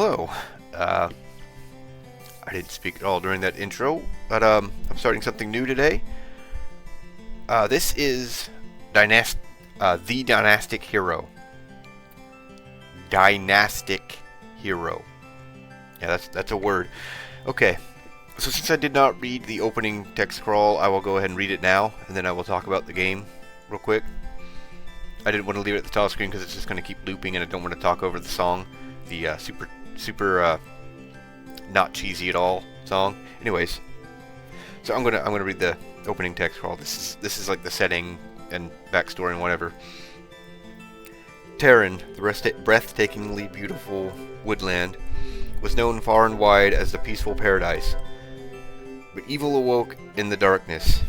Hello. I didn't speak at all during that intro, but I'm starting something new today. This is the Dynastic Hero. Dynastic Hero. Yeah, that's a word. Okay, so since I did not read the opening text scroll, I will go ahead and read it now, and then I will talk about the game real quick. I didn't want to leave it at the top screen because it's just going to keep looping, and I don't want to talk over the song, the super not cheesy at all song. Anyways, so I'm gonna read the opening text scroll. This is like the setting and backstory and whatever. Tarron, the breathtakingly beautiful woodland, was known far and wide as the peaceful paradise. But evil awoke in the darkness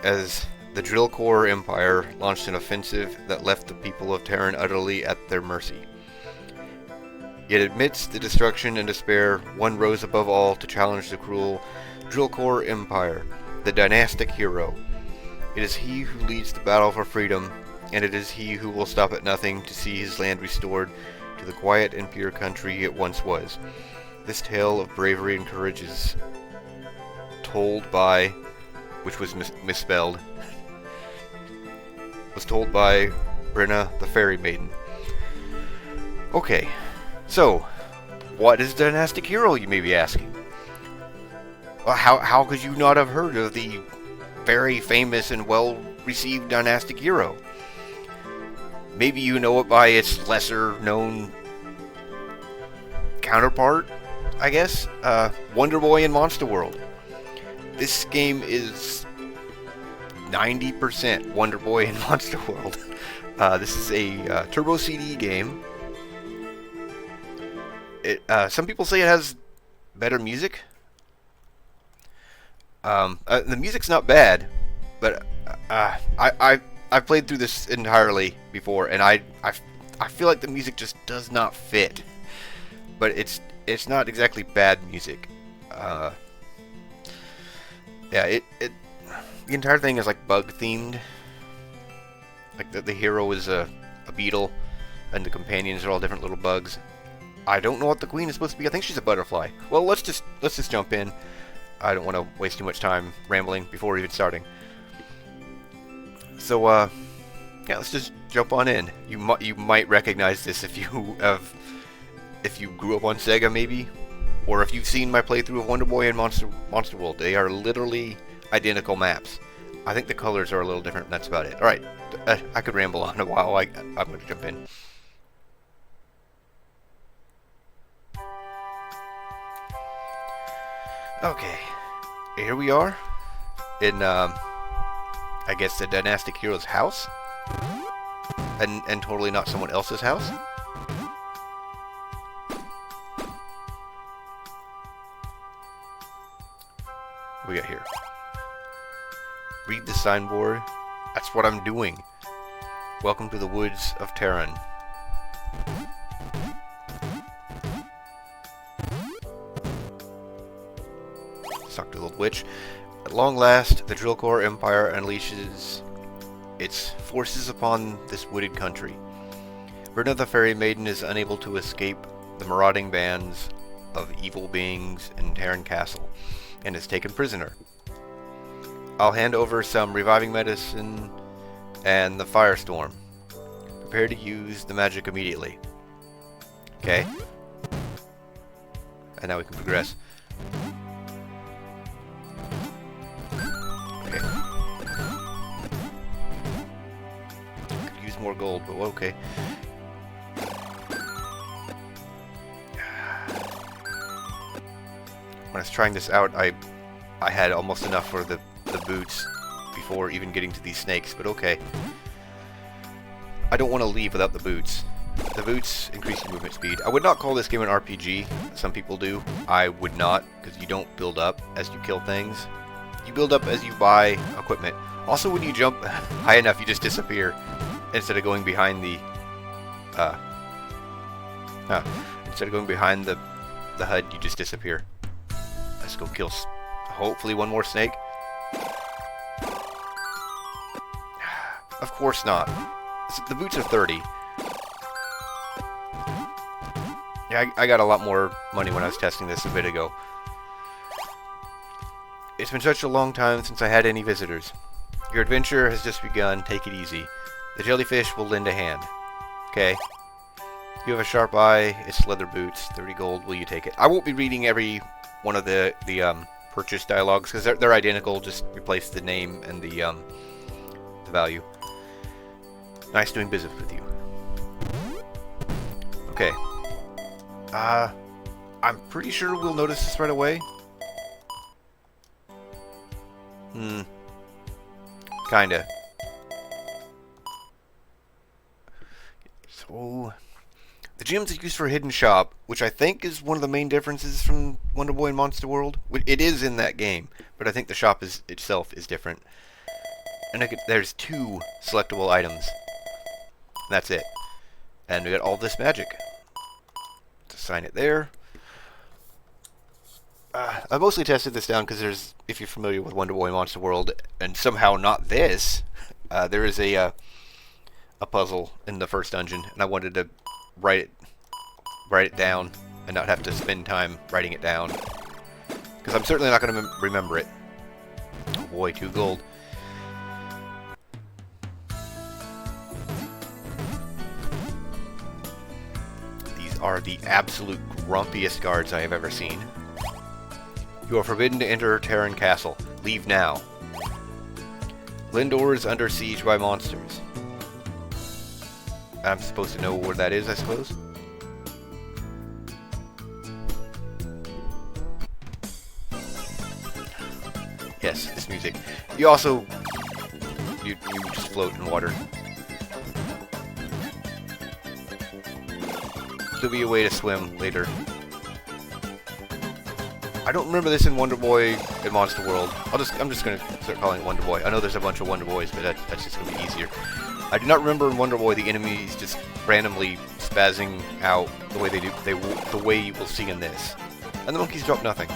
as the Drillkor Empire launched an offensive that left the people of Tarron utterly at their mercy. Yet amidst the destruction and despair, one rose above all to challenge the cruel Drillkor Empire, the Dynastic Hero. It is he who leads the battle for freedom, and it is he who will stop at nothing to see his land restored to the quiet and pure country it once was. This tale of bravery and courage is told by, which was misspelled, was told by Brenna the Fairy Maiden. Okay, so what is Dynastic Hero, you may be asking? Well, how could you not have heard of the very famous and well-received Dynastic Hero? Maybe you know it by its lesser-known counterpart, I guess, Wonder Boy in Monster World. This game is 90% Wonder Boy in Monster World. This is a Turbo CD game. Some people say it has better music. The music's not bad, but I've played through this entirely before, and I feel like the music just does not fit. But it's not exactly bad music. Yeah, the entire thing is like bug themed. Like the hero is a beetle, and the companions are all different little bugs. I don't know what the queen is supposed to be. I think she's a butterfly. Well, let's just jump in. I don't want to waste too much time rambling before even starting. So yeah, let's just jump on in. You might recognize this if you grew up on Sega, maybe, or if you've seen my playthrough of Wonder Boy and Monster World. They are literally identical maps. I think the colors are a little different, and that's about it. All right, I could ramble on a while. I'm going to jump in. Okay, here we are in, I guess the Dynastic Hero's house, and totally not someone else's house. What we got here? Read the signboard. That's what I'm doing. Welcome to the woods of Tarron. Talk to the little witch. At long last, the Drillkor Empire unleashes its forces upon this wooded country. Brenna the Fairy Maiden is unable to escape the marauding bands of evil beings in Tarron Castle, and is taken prisoner. I'll hand over some reviving medicine and the firestorm. Prepare to use the magic immediately. Okay. And now we can progress. Okay. Could use more gold, but okay. When I was trying this out, I had almost enough for the boots before even getting to these snakes, but okay. I don't want to leave without the boots. The boots increase your movement speed. I would not call this game an RPG. Some people do. I would not, because you don't build up as you kill things. You build up as you buy equipment. Also, when you jump high enough, you just disappear instead of going behind the instead of going behind the HUD, you just disappear. Let's go kill hopefully one more snake. Of course not. The boots are 30. Yeah, I got a lot more money when I was testing this a bit ago. It's been such a long time since I had any visitors. Your adventure has just begun. Take it easy. The jellyfish will lend a hand. Okay. You have a sharp eye. It's leather boots. 30 gold. Will you take it? I won't be reading every one of the purchase dialogues because they're identical. Just replace the name and the value. Nice doing business with you. Okay. I'm pretty sure we'll notice this right away. Kinda. So, the gems are used for hidden shop, which I think is one of the main differences from Wonder Boy and Monster World. It is in that game, but I think the shop itself is different. And there's 2 selectable items. That's it. And we got all this magic. Let's assign it there. I mostly tested this down because if you're familiar with Wonder Boy and Monster World, and somehow not this, there is a puzzle in the first dungeon, and I wanted to write it down and not have to spend time writing it down, because I'm certainly not going to remember it. Oh boy, 2 gold. These are the absolute grumpiest guards I have ever seen. You are forbidden to enter Tarron Castle. Leave now. Lindor is under siege by monsters. I'm supposed to know where that is, I suppose. Yes, this music. You also... You just float in water. There'll be a way to swim later. I don't remember this in Wonder Boy and Monster World. I'm just gonna start calling it Wonder Boy. I know there's a bunch of Wonder Boys, but that's just gonna be easier. I do not remember in Wonder Boy the enemies just randomly spazzing out the way they do. The way you will see in this. And the monkeys drop nothing.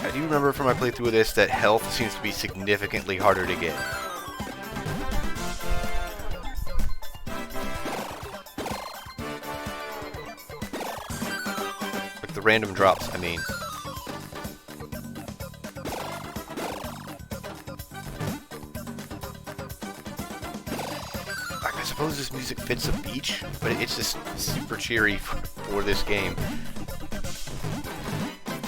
I do remember from my playthrough of this that health seems to be significantly harder to get. Random drops, I mean. I suppose this music fits a beach, but it's just super cheery for this game.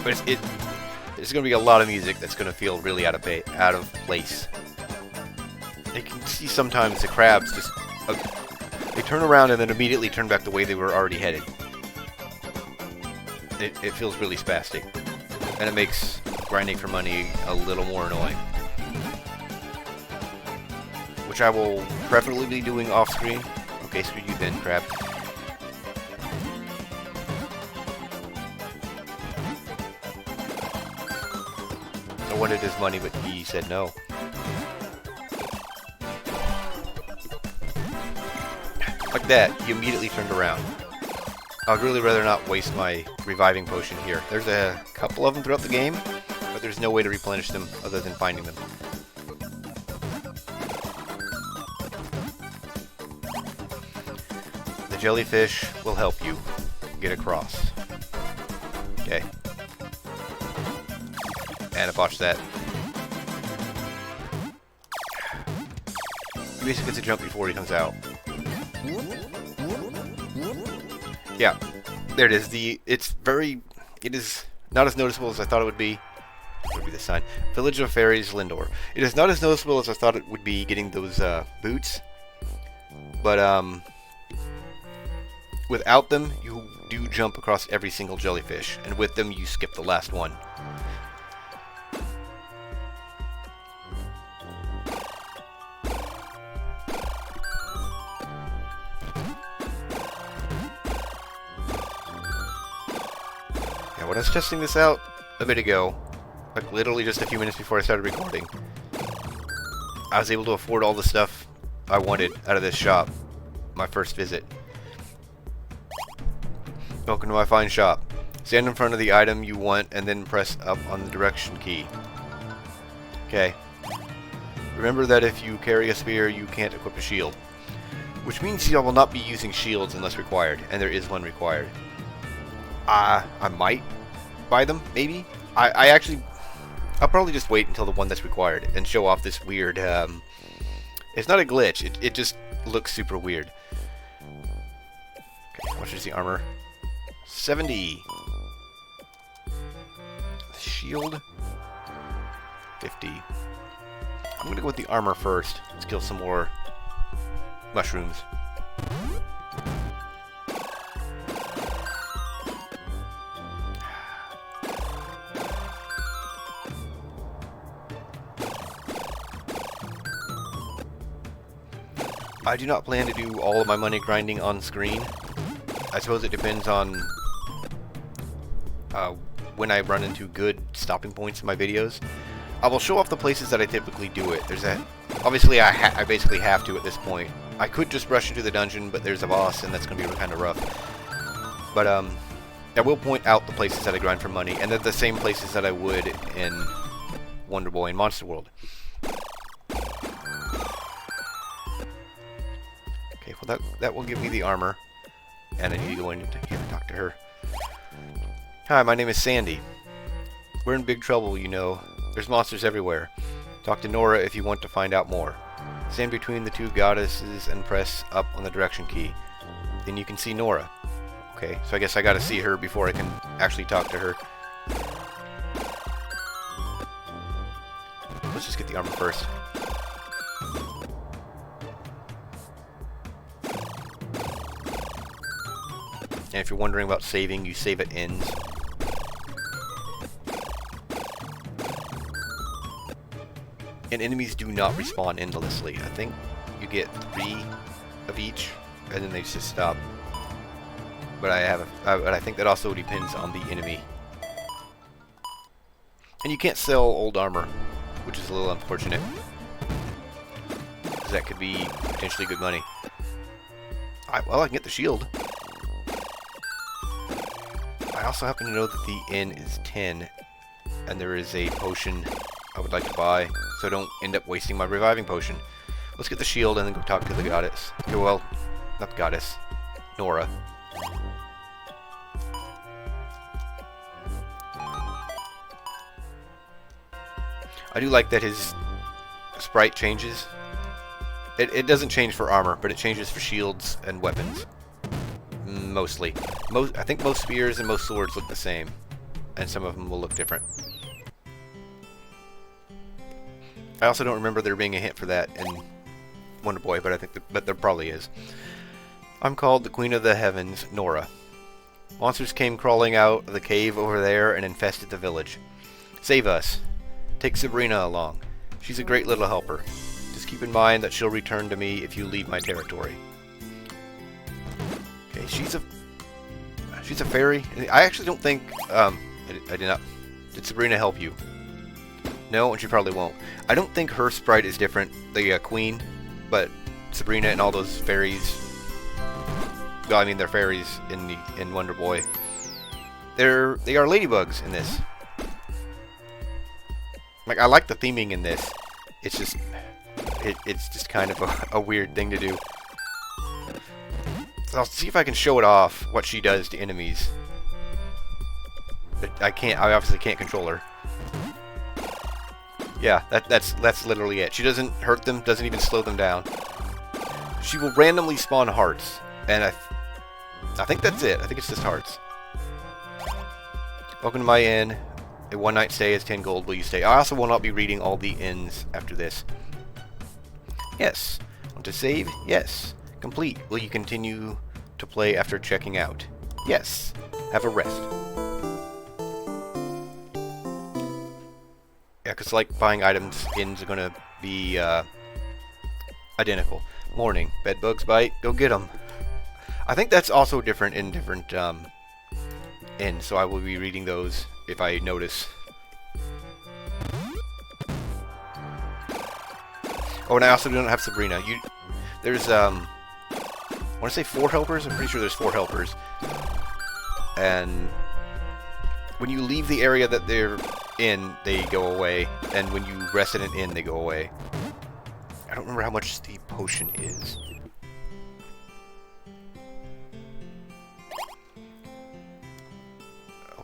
But there's going to be a lot of music that's going to feel really out of place. You can see sometimes the crabs just they turn around and then immediately turn back the way they were already headed. It feels really spastic, and it makes grinding for money a little more annoying. Which I will preferably be doing off screen. Okay, screw you then, crab. I wanted his money, but he said no. Like that, he immediately turned around. I'd really rather not waste my reviving potion here. There's a couple of them throughout the game, but there's no way to replenish them other than finding them. The jellyfish will help you get across. Okay. And I botched that. He basically gets a jump before he comes out. Yeah, there it is. It is not as noticeable as I thought it would be. What would be the sign? Village of Fairies, Lindor. It is not as noticeable as I thought it would be getting those boots. But without them, you do jump across every single jellyfish, and with them, you skip the last one. When I was testing this out a bit ago, like literally just a few minutes before I started recording, I was able to afford all the stuff I wanted out of this shop. My first visit. Welcome to my fine shop. Stand in front of the item you want and then press up on the direction key. Okay. Remember that if you carry a spear, you can't equip a shield. Which means you will not be using shields unless required, and there is one required. I might buy them, maybe. I'll probably just wait until the one that's required and show off this weird, it's not a glitch, it just looks super weird. Okay, how much is the armor? 70. Shield? 50. I'm gonna go with the armor first. Let's kill some more mushrooms. I do not plan to do all of my money grinding on screen. I suppose it depends on when I run into good stopping points in my videos. I will show off the places that I typically do it. Obviously I basically have to at this point. I could just rush into the dungeon, but there's a boss and that's going to be kind of rough. But I will point out the places that I grind for money, and they're the same places that I would in Wonder Boy and Monster World. Okay, well that will give me the armor, and I need to go in here and talk to her. Hi, my name is Sandy. We're in big trouble, you know. There's monsters everywhere. Talk to Nora if you want to find out more. Stand between the two goddesses and press up on the direction key. Then you can see Nora. Okay, so I guess I gotta see her before I can actually talk to her. Let's just get the armor first. And if you're wondering about saving, you save at ends. And enemies do not respawn endlessly. I think you get 3 of each, and then they just stop. But I think that also depends on the enemy. And you can't sell old armor, which is a little unfortunate, because that could be potentially good money. Well, I can get the shield. I also happen to know that the N is 10, and there is a potion I would like to buy, so I don't end up wasting my reviving potion. Let's get the shield and then go talk to the goddess. Okay, well, not the goddess, Nora. I do like that his sprite changes. It doesn't change for armor, but it changes for shields and weapons. Mostly. I think most spears and most swords look the same, and some of them will look different. I also don't remember there being a hint for that in Wonder Boy, but I think but there probably is. I'm called the Queen of the Heavens, Nora. Monsters came crawling out of the cave over there and infested the village. Save us. Take Sabrina along. She's a great little helper. Just keep in mind that she'll return to me if you leave my territory. Okay, she's a fairy. I actually don't think I did not. Did Sabrina help you? No, and she probably won't. I don't think her sprite is different, the queen, but Sabrina and all those fairies. Well, I mean, they're fairies in Wonder Boy. They are ladybugs in this. Like, I like the theming in this. It's just it's just kind of a weird thing to do. So I'll see if I can show it off what she does to enemies. But I can't. I obviously can't control her. Yeah, that's literally it. She doesn't hurt them, doesn't even slow them down. She will randomly spawn hearts, and I think that's it. I think it's just hearts. Welcome to my inn. A one-night stay is 10 gold. Will you stay? I also will not be reading all the inns after this. Yes. Want to save? Yes. Complete. Will you continue to play after checking out? Yes. Have a rest. Yeah, because like buying items, inns are going to be identical. Morning. Bedbugs bite. Go get them. I think that's also different in different inns, so I will be reading those if I notice. Oh, and I also don't have Sabrina. There's I want to say 4 helpers. I'm pretty sure there's 4 helpers. And when you leave the area that they're in, they go away, and when you rest in an inn, they go away. I don't remember how much the potion is.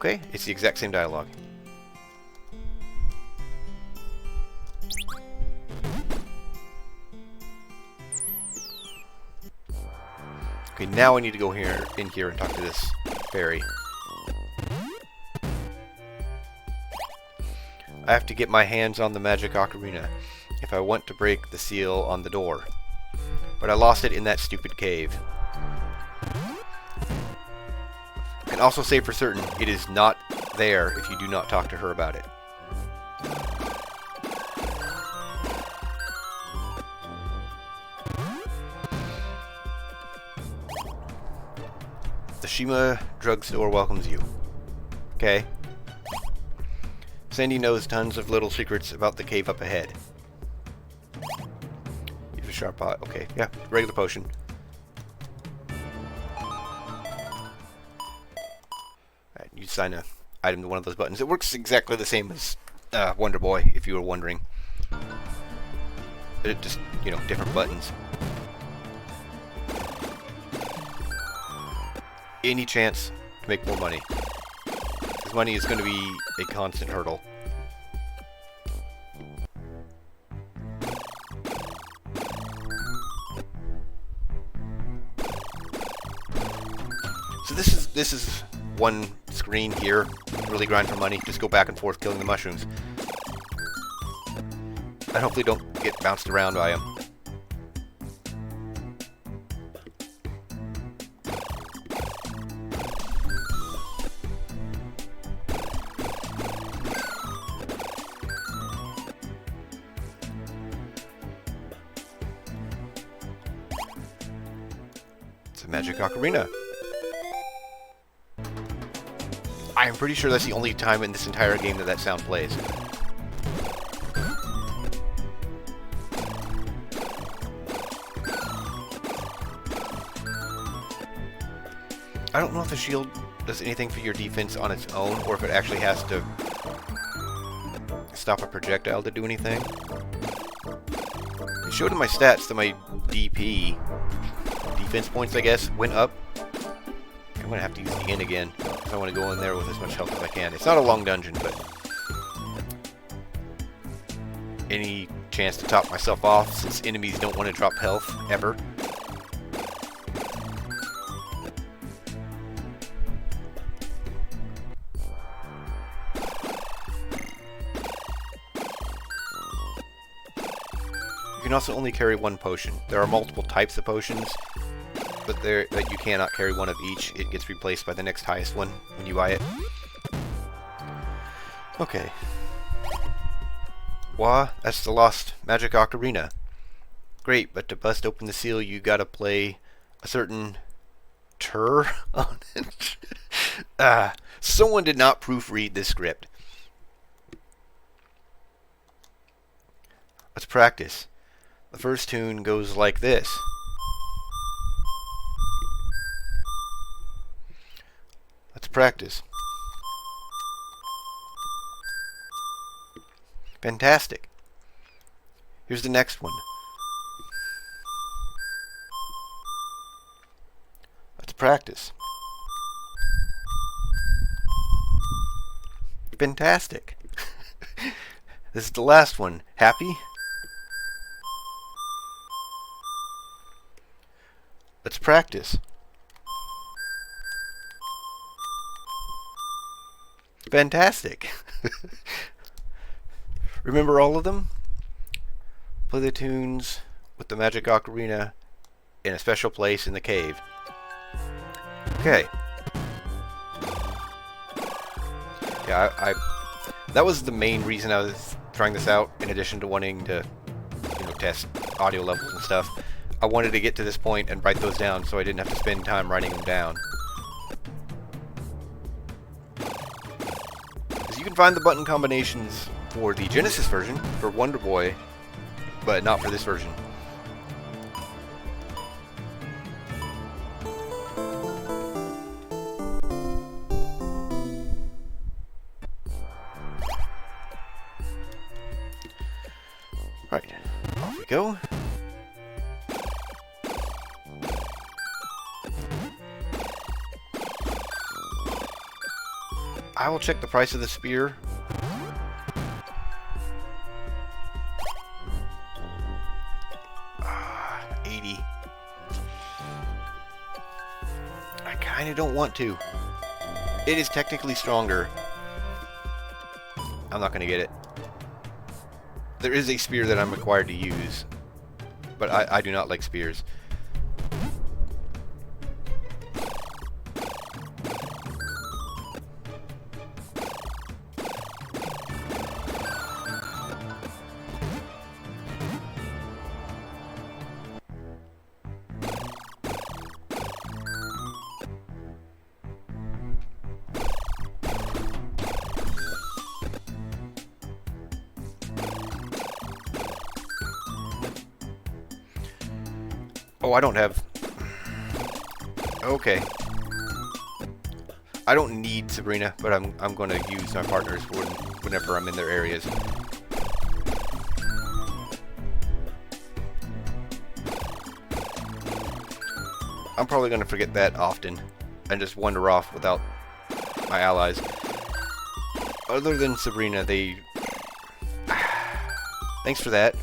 Okay, it's the exact same dialogue. Okay, now I need to go in here and talk to this fairy. I have to get my hands on the magic ocarina if I want to break the seal on the door. But I lost it in that stupid cave. I can also say for certain it is not there if you do not talk to her about it. The Shima drugstore welcomes you. Okay. Sandy knows tons of little secrets about the cave up ahead. You have a sharp eye. Okay, yeah, regular potion. Alright, you assign an item to one of those buttons. It works exactly the same as Wonder Boy, if you were wondering. It just, you know, different buttons. Any chance to make more money. Because money is going to be a constant hurdle. So this is one screen here. Really grind for money. Just go back and forth killing the mushrooms. And hopefully don't get bounced around by them. It's a magic ocarina. I'm pretty sure that's the only time in this entire game that sound plays. I don't know if the shield does anything for your defense on its own, or if it actually has to stop a projectile to do anything. It showed in my stats that my DP, defense points I guess, went up. I'm going to have to use the inn again. I want to go in there with as much health as I can. It's not a long dungeon, but any chance to top myself off since enemies don't want to drop health ever. You can also only carry one potion. There are multiple types of potions, but that you cannot carry one of each. It gets replaced by the next highest one when you buy it. Okay. Wah, that's the lost magic ocarina. Great, but to bust open the seal, you gotta play a certain tur on it. Someone did not proofread this script. Let's practice. The first tune goes like this. Let's practice. Fantastic. Here's the next one. Let's practice. Fantastic. This is the last one. Happy? Let's practice. Fantastic. Remember all of them? Play the tunes with the magic ocarina in a special place in the cave. Okay. Yeah, that was the main reason I was trying this out, in addition to wanting to, you know, test audio levels and stuff. I wanted to get to this point and write those down so I didn't have to spend time writing them down. You can find the button combinations for the Genesis version for Wonder Boy, but not for this version. Right, off we go. I will check the price of the spear. Ah, 80. I kind of don't want to. It is technically stronger. I'm not going to get it. There is a spear that I'm required to use, but I do not like spears. Oh, I don't have... Okay. I don't need Sabrina, but I'm going to use my partners whenever I'm in their areas. I'm probably going to forget that often and just wander off without my allies. Other than Sabrina, they... Thanks for that.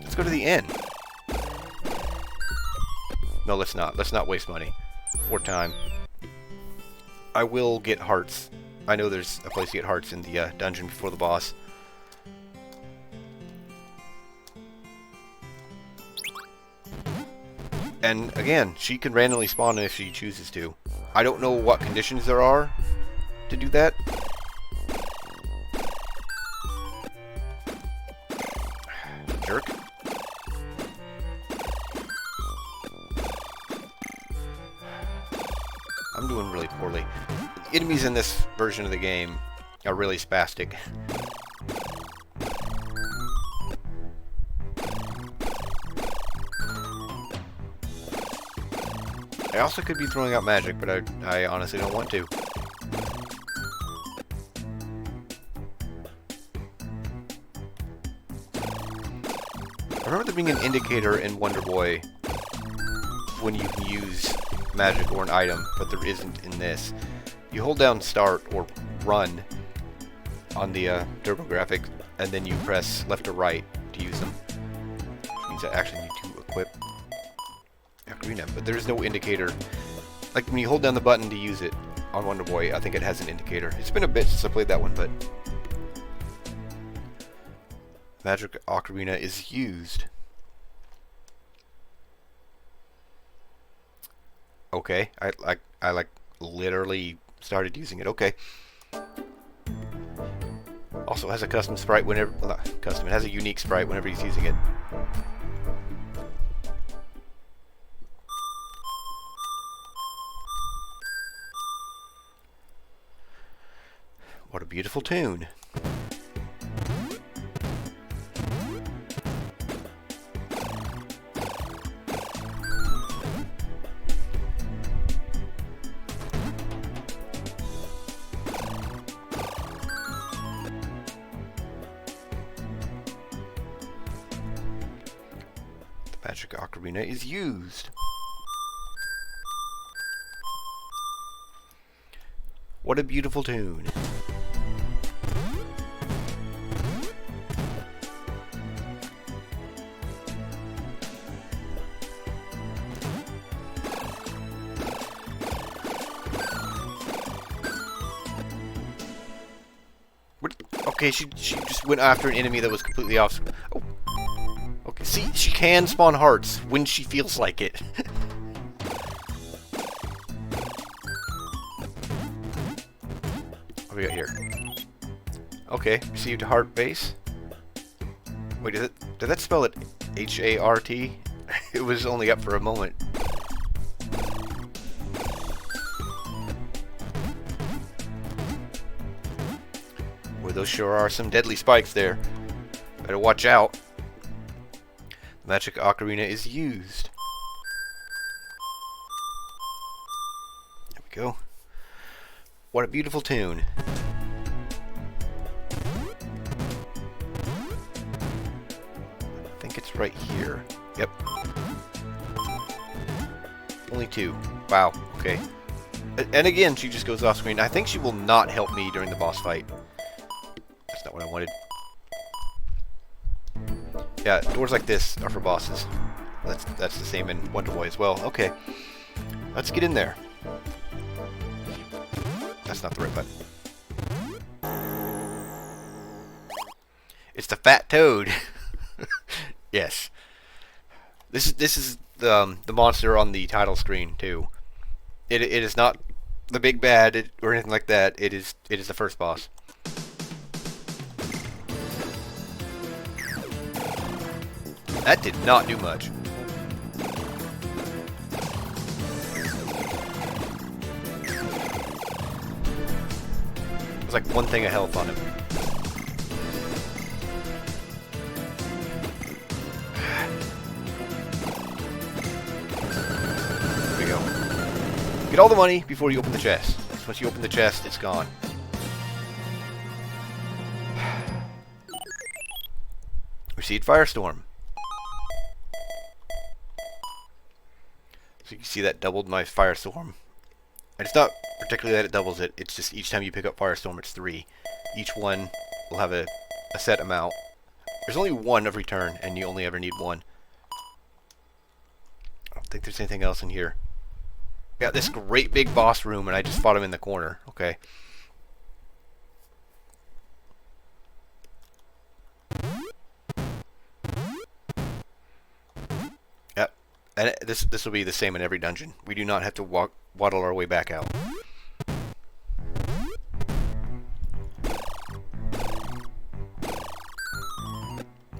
Let's go to the inn. No, let's not. Let's not waste money or time. I will get hearts. I know there's a place to get hearts in the dungeon before the boss. And again, she can randomly spawn if she chooses to. I don't know what conditions there are to do that. Jerk. I'm doing really poorly. The enemies in this version of the game are really spastic. I also could be throwing out magic, but I honestly don't want to. I remember there being an indicator in Wonder Boy when you can use magic or an item, but there isn't in this. You hold down start or run on the TurboGrafx, and then you press left or right to use them. Which means I actually need to equip Ocarina, but there is no indicator. Like when you hold down the button to use it on Wonder Boy, I think it has an indicator. It's been a bit since I played that one, but Magic Ocarina is used. Okay, I like literally started using it. Okay. Also has a custom sprite whenever custom. It has a unique sprite whenever he's using it. What a beautiful tune. Magic Ocarina is used. What a beautiful tune. Okay, she just went after an enemy that was completely off. Oh. Okay, see, she can spawn hearts when she feels like it. What do we got here? Okay, received a heart base. Wait, did that spell it H-A-R-T? It was only up for a moment. Boy, those sure are some deadly spikes there. Better watch out. The Magic Ocarina is used. There we go. What a beautiful tune. I think it's right here. Yep. Only two. Wow, okay. And again, she just goes off screen. I think she will not help me during the boss fight. That's not what I wanted. Yeah, doors like this are for bosses. That's the same in Wonder Boy as well. Okay, let's get in there. That's not the right button. It's the fat toad. Yes. This is the monster on the title screen too. It is not the big bad or anything like that. It is the first boss. That did not do much. It was like one thing of health on him. There we go. Get all the money before you open the chest. Once you open the chest, it's gone. Received Firestorm. So you can see that doubled my Firestorm. And it's not particularly that it doubles it, it's just each time you pick up Firestorm, it's 3. Each one will have a set amount. There's only one every turn, and you only ever need one. I don't think there's anything else in here. Got this great big boss room, and I just fought him in the corner. Okay. Yep. And this will be the same in every dungeon. We do not have to waddle our way back out.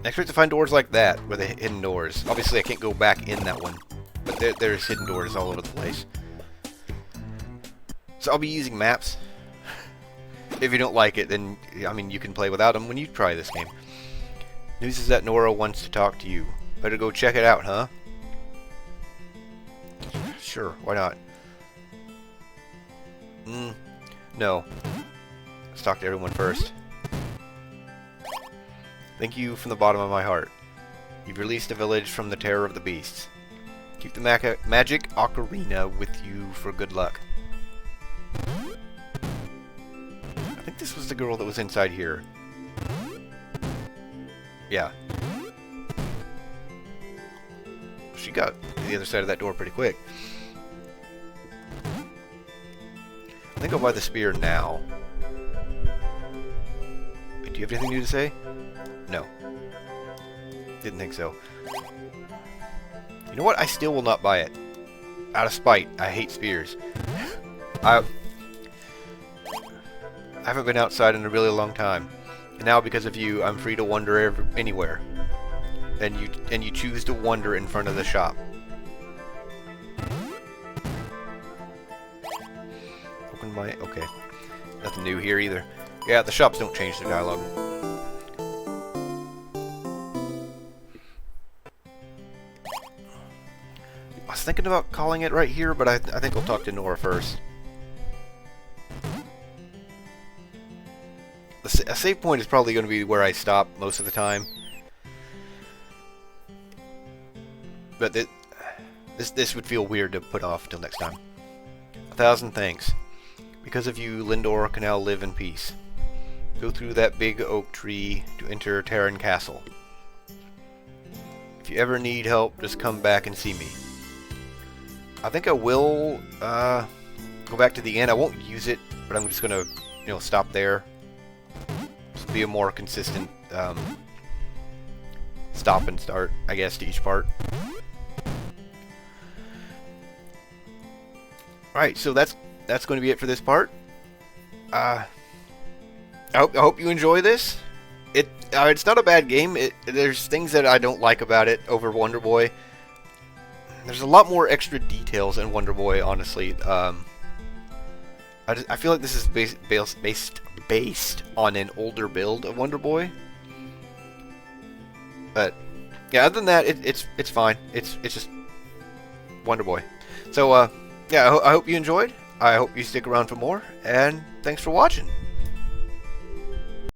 I expect to find doors like that, where the hidden doors. Obviously, I can't go back in that one, but there's hidden doors all over the place. So I'll be using maps. If you don't like it, then, I mean, you can play without them when you try this game. News is that Nora wants to talk to you. Better go check it out, huh? Sure, why not? No. Let's talk to everyone first. Thank you from the bottom of my heart. You've released a village from the terror of the beasts. Keep the magic ocarina with you for good luck. I think this was the girl that was inside here. Yeah. She got to the other side of that door pretty quick. I think I'll buy the spear now. Wait, do you have anything new to say? No. Didn't think so. You know what? I still will not buy it. Out of spite. I hate spears. I haven't been outside in a really long time. And now because of you, I'm free to wander anywhere. And you choose to wander in front of the shop. Open my... Okay. Nothing new here either. Yeah, the shops don't change the dialogue. I was thinking about calling it right here, but I think we'll talk to Nora first. A save point is probably going to be where I stop most of the time. But this would feel weird to put off until next time. 1,000 thanks. Because of you, Lindor can now live in peace. Go through that big oak tree to enter Tarron Castle. If you ever need help, just come back and see me. I think I will go back to the end. I won't use it, but I'm just gonna, stop there. Just be a more consistent stop and start, I guess, to each part. Alright, so that's going to be it for this part. I hope you enjoy this. It's not a bad game. There's things that I don't like about it over Wonder Boy. There's a lot more extra details in Wonder Boy, honestly. I feel like this is based on an older build of Wonder Boy. But yeah, other than that, it's fine. It's just Wonder Boy. So yeah, I hope you enjoyed. I hope you stick around for more, and thanks for watching.